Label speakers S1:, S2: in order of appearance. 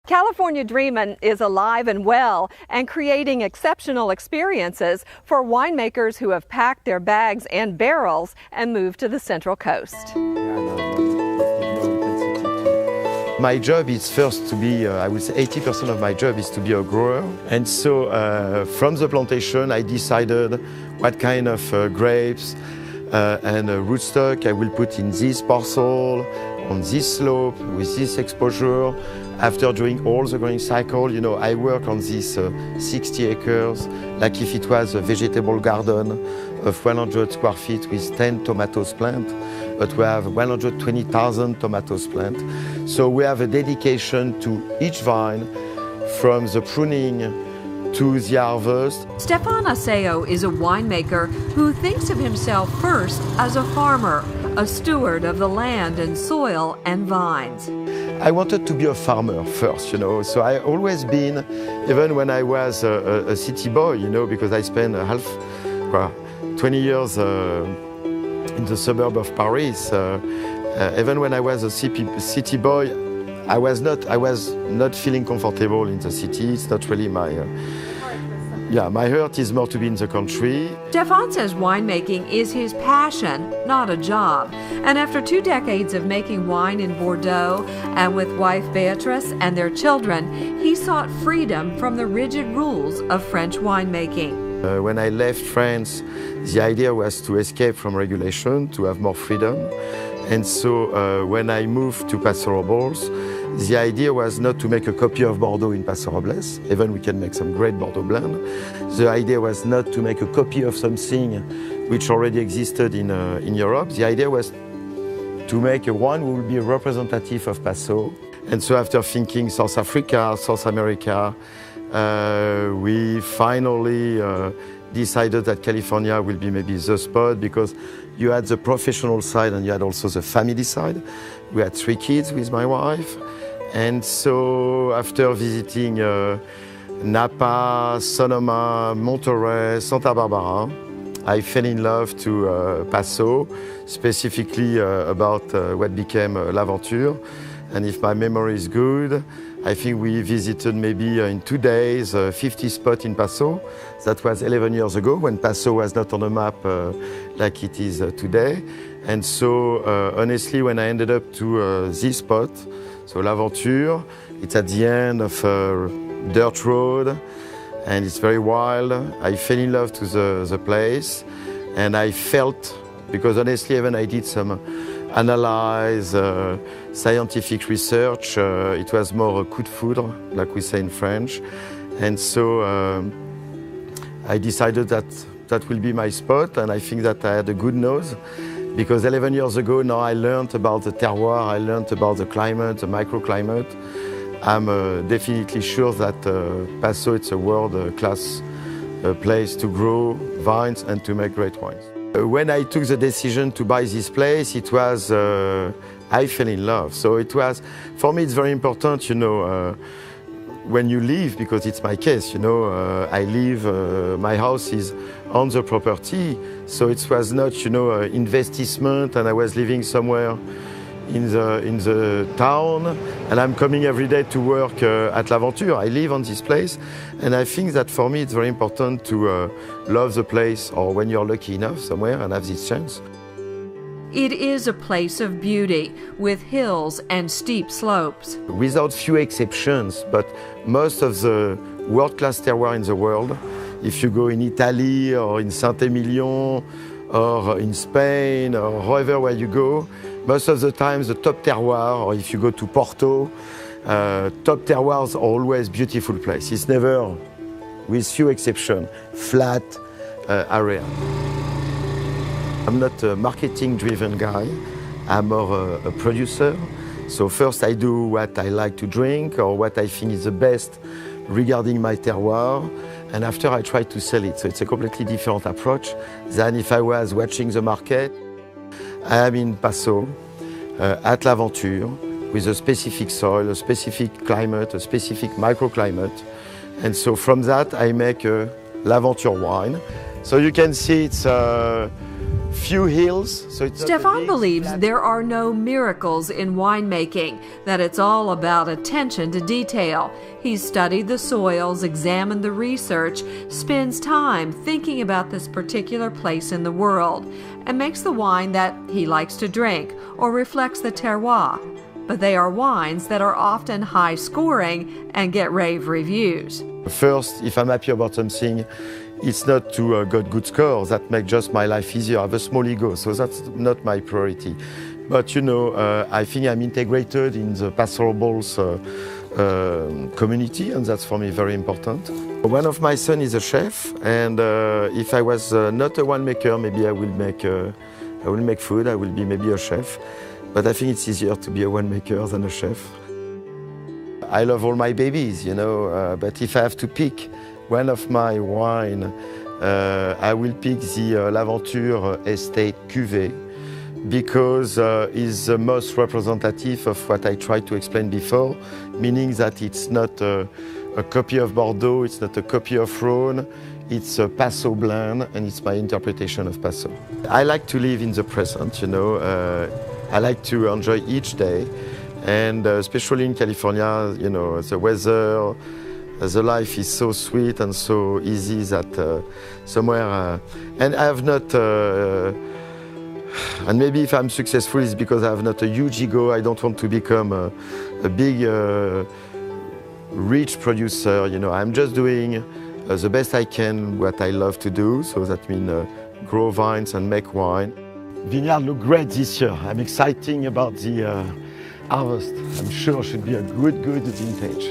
S1: California Dreamin' is alive and well and creating exceptional experiences for winemakers who have packed their bags and barrels and moved to the Central Coast.
S2: My job is first to be, I would say 80% of my job is to be a grower. And so from the plantation, I decided what kind of grapes and rootstock I will put in this parcel, on this slope, with this exposure. After doing all the growing cycle, you know, I work on this 60 acres, like if it was a vegetable garden of 100 square feet with 10 tomatoes plant, but we have 120,000 tomatoes plant. So we have a dedication to each vine, from the pruning to the harvest.
S3: Stephan Asseo is a winemaker who thinks of himself first as a farmer, a steward of the land and soil and vines.
S2: I wanted to be a farmer first, you know, so I always been, even when I was a city boy, you know, because I spent 20 years in the suburb of Paris. Even when I was a city boy, I was not feeling comfortable in the city. It's not really my... my heart is more to be in the country.
S3: Stephan says winemaking is his passion, not a job. And after 2 decades of making wine in Bordeaux and with wife Beatrice and their children, he sought freedom from the rigid rules of French winemaking.
S2: When I left France, the idea was to escape from regulation, to have more freedom. And so when I moved to Paso Robles, the idea was not to make a copy of Bordeaux in Paso Robles, even we can make some great Bordeaux blend. The idea was not to make a copy of something which already existed in Europe. The idea was to make a wine who will be a representative of Paso. And so after thinking South Africa, South America, we finally decided that California will be maybe the spot, because you had the professional side and you had also the family side. We had 3 kids with my wife. And so after visiting Napa, Sonoma, Monterey, Santa Barbara, I fell in love to Paso, specifically about what became L'Aventure. And if my memory is good, I think we visited maybe in 2 days 50 spots in Paso. That was 11 years ago, when Paso was not on the map like it is today. And so honestly, when I ended up to this spot, so L'Aventure, it's at the end of a dirt road and it's very wild. I fell in love to the place, and I felt, because honestly even I did some analyze, scientific research, it was more a coup de foudre, like we say in French. And so I decided that that will be my spot, and I think that I had a good nose. Because 11 years ago, now I learned about the terroir, I learned about the climate, the microclimate. I'm definitely sure that Paso is a world-class place to grow vines and to make great wines. When I took the decision to buy this place, it was, I fell in love. So it was, for me it's very important, you know, when you live, because it's my case, you know, I live, my house is on the property, so it was not, you know, investment, and I was living somewhere in the town, and I'm coming every day to work at L'Aventure. I live on this place, and I think that for me it's very important to love the place, or when you're lucky enough somewhere and have this chance.
S3: It is a place of beauty, with hills and steep slopes.
S2: Without few exceptions, but most of the world-class terroir in the world, if you go in Italy or in Saint-Emilion or in Spain or however where you go, most of the time the top terroir, or if you go to Porto, top terroirs are always beautiful places. It's never, with few exceptions, flat area. I'm not a marketing-driven guy, I'm more a producer. So first I do what I like to drink or what I think is the best regarding my terroir, and after I try to sell it. So it's a completely different approach than if I was watching the market. I am in Paso, at L'Aventure, with a specific soil, a specific climate, a specific microclimate. And so from that I make a L'Aventure wine. So you can see it's few hills. So it's
S3: Stephan believes there are no miracles in winemaking, that it's all about attention to detail. He's studied the soils, examined the research, spends time thinking about this particular place in the world, and makes the wine that he likes to drink or reflects the terroir. But they are wines that are often high scoring and get rave reviews.
S2: First, if I'm happy about something, it's not to get good scores. That makes just my life easier. I have a small ego, so that's not my priority. But you know, I think I'm integrated in the pastorables community, and that's for me very important. One of my sons is a chef, and if I was not a winemaker, maybe I will make food. I will be maybe a chef. But I think it's easier to be a winemaker than a chef. I love all my babies, you know, but if I have to pick one of my wine, I will pick the L'Aventure Estate Cuvée because it's the most representative of what I tried to explain before, meaning that it's not a copy of Bordeaux, it's not a copy of Rhône, it's a Passau blend, and it's my interpretation of Passau. I like to live in the present, you know. I like to enjoy each day, and especially in California, you know, the weather, the life is so sweet and so easy that somewhere, and I have not, and maybe if I'm successful it's because I have not a huge ego. I don't want to become a big, rich producer, you know. I'm just doing the best I can, what I love to do, so that means grow vines and make wine. Vineyard look great this year. I'm excited about the harvest. I'm sure it should be a good vintage.